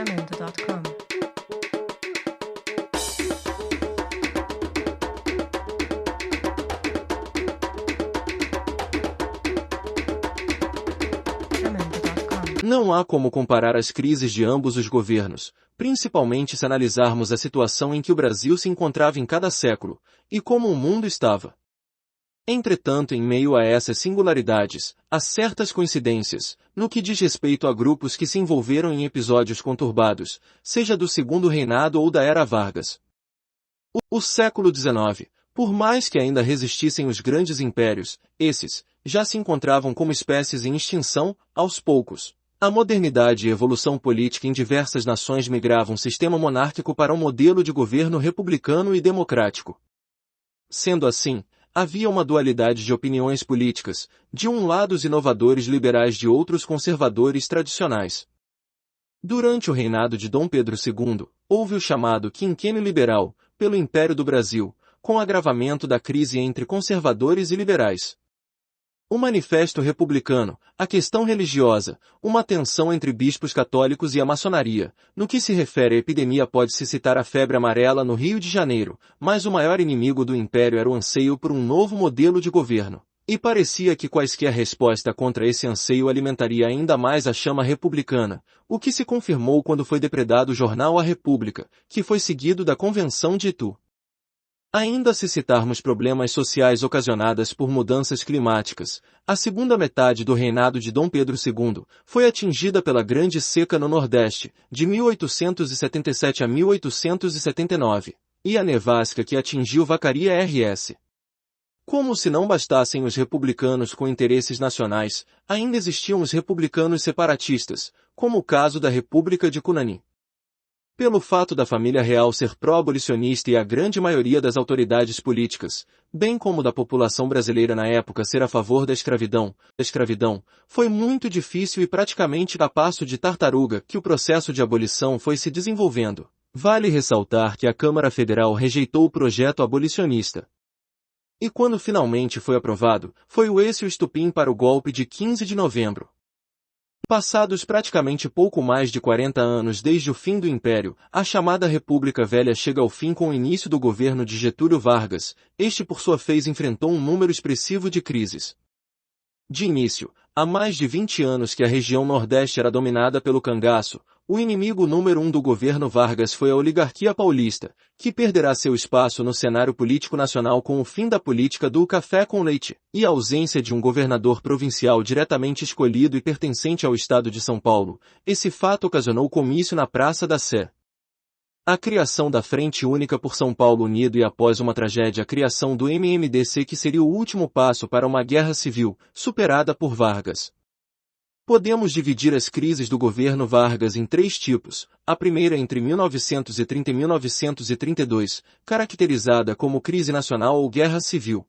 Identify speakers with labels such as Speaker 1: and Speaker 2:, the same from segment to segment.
Speaker 1: Tremendo.com.
Speaker 2: Não há como comparar as crises de ambos os governos, principalmente se analisarmos a situação em que o Brasil se encontrava em cada século, e como o mundo estava. Entretanto, em meio a essas singularidades, há certas coincidências, no que diz respeito a grupos que se envolveram em episódios conturbados, seja do Segundo Reinado ou da Era Vargas. O século XIX, por mais que ainda resistissem os grandes impérios, esses já se encontravam como espécies em extinção, aos poucos. A modernidade e evolução política em diversas nações migravam sistema monárquico para um modelo de governo republicano e democrático. Sendo assim, havia uma dualidade de opiniões políticas, de um lado os inovadores liberais, de outros conservadores tradicionais. Durante o reinado de Dom Pedro II, houve o chamado quinquênio liberal, pelo Império do Brasil, com o agravamento da crise entre conservadores e liberais. O Manifesto Republicano, a questão religiosa, uma tensão entre bispos católicos e a maçonaria. No que se refere à epidemia, pode-se citar a febre amarela no Rio de Janeiro, mas o maior inimigo do Império era o anseio por um novo modelo de governo. E parecia que quaisquer resposta contra esse anseio alimentaria ainda mais a chama republicana, o que se confirmou quando foi depredado o jornal A República, que foi seguido da Convenção de Itu. Ainda se citarmos problemas sociais ocasionados por mudanças climáticas, a segunda metade do reinado de Dom Pedro II foi atingida pela Grande Seca no Nordeste, de 1877 a 1879, e a nevasca que atingiu Vacaria RS. Como se não bastassem os republicanos com interesses nacionais, ainda existiam os republicanos separatistas, como o caso da República de Cunani. Pelo fato da família real ser pró-abolicionista e a grande maioria das autoridades políticas, bem como da população brasileira na época ser a favor da escravidão, foi muito difícil e praticamente a passo de tartaruga que o processo de abolição foi se desenvolvendo. Vale ressaltar que a Câmara Federal rejeitou o projeto abolicionista. E quando finalmente foi aprovado, foi esse o estupim para o golpe de 15 de novembro. Passados praticamente pouco mais de 40 anos desde o fim do Império, a chamada República Velha chega ao fim com o início do governo de Getúlio Vargas. Este por sua vez enfrentou um número expressivo de crises. De início, há mais de 20 anos que a região Nordeste era dominada pelo cangaço, o inimigo número 1 do governo Vargas foi a oligarquia paulista, que perderá seu espaço no cenário político nacional com o fim da política do café com leite, e a ausência de um governador provincial diretamente escolhido e pertencente ao estado de São Paulo. Esse fato ocasionou comício na Praça da Sé. A criação da Frente Única por São Paulo Unido e após uma tragédia a criação do MMDC, que seria o último passo para uma guerra civil, superada por Vargas. Podemos dividir as crises do governo Vargas em 3 tipos, a primeira entre 1930 e 1932, caracterizada como crise nacional ou guerra civil.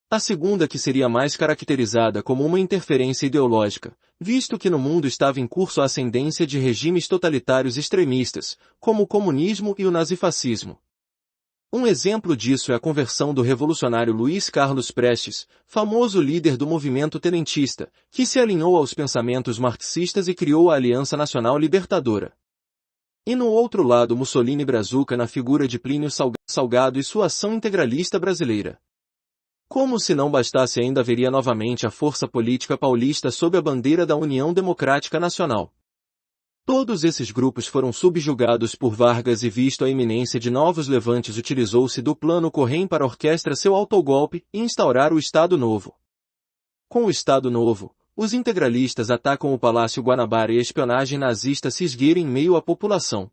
Speaker 2: A segunda, que seria mais caracterizada como uma interferência ideológica, visto que no mundo estava em curso a ascendência de regimes totalitários extremistas, como o comunismo e o nazifascismo. Um exemplo disso é a conversão do revolucionário Luiz Carlos Prestes, famoso líder do movimento tenentista, que se alinhou aos pensamentos marxistas e criou a Aliança Nacional Libertadora. E no outro lado Mussolini brazuca na figura de Plínio Salgado e sua ação integralista brasileira. Como se não bastasse, ainda haveria novamente a força política paulista sob a bandeira da União Democrática Nacional. Todos esses grupos foram subjugados por Vargas e, visto a iminência de novos levantes, utilizou-se do Plano Correm para orquestrar seu autogolpe e instaurar o Estado Novo. Com o Estado Novo, os integralistas atacam o Palácio Guanabara e a espionagem nazista se esgueira em meio à população.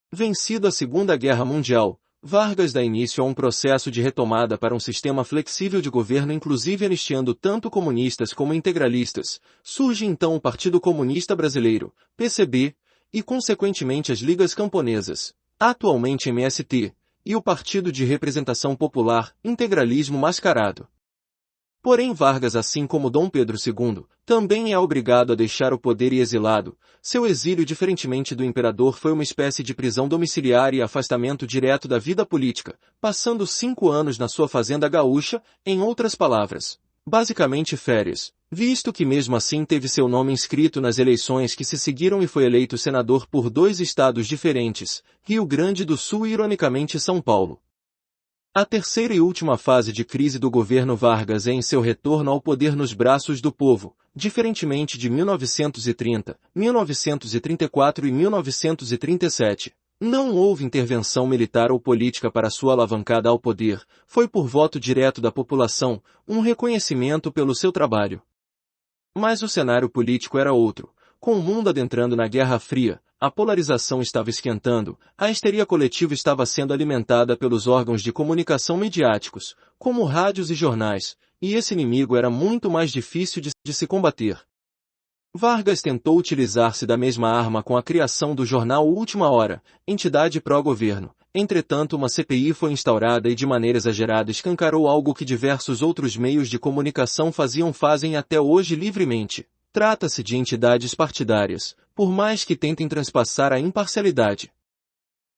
Speaker 2: Vencido a Segunda Guerra Mundial, Vargas dá início a um processo de retomada para um sistema flexível de governo, inclusive anistiando tanto comunistas como integralistas. Surge então o Partido Comunista Brasileiro, PCB, e consequentemente as Ligas Camponesas, atualmente MST, e o Partido de Representação Popular, Integralismo Mascarado. Porém Vargas, assim como Dom Pedro II, também é obrigado a deixar o poder e exilado. Seu exílio, diferentemente do imperador, foi uma espécie de prisão domiciliar e afastamento direto da vida política, passando 5 anos na sua fazenda gaúcha, em outras palavras, basicamente férias. visto que mesmo assim teve seu nome inscrito nas eleições que se seguiram e foi eleito senador por 2 estados diferentes, Rio Grande do Sul e ironicamente São Paulo. A terceira e última fase de crise do governo Vargas é em seu retorno ao poder nos braços do povo, diferentemente de 1930, 1934 e 1937. Não houve intervenção militar ou política para sua alavancada ao poder, foi por voto direto da população, um reconhecimento pelo seu trabalho. Mas o cenário político era outro. Com o mundo adentrando na Guerra Fria, a polarização estava esquentando, a histeria coletiva estava sendo alimentada pelos órgãos de comunicação midiáticos, como rádios e jornais, e esse inimigo era muito mais difícil de se combater. Vargas tentou utilizar-se da mesma arma com a criação do jornal Última Hora, entidade pró-governo. Entretanto, uma CPI foi instaurada e de maneira exagerada escancarou algo que diversos outros meios de comunicação fazem até hoje livremente. Trata-se de entidades partidárias, por mais que tentem transpassar a imparcialidade.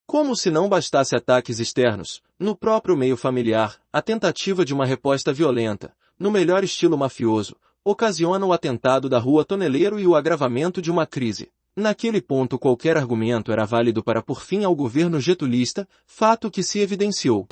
Speaker 2: Como se não bastasse ataques externos, no próprio meio familiar, a tentativa de uma resposta violenta, no melhor estilo mafioso, ocasiona o atentado da Rua Toneleiro e o agravamento de uma crise. Naquele ponto qualquer argumento era válido para pôr fim ao governo getulista, fato que se evidenciou.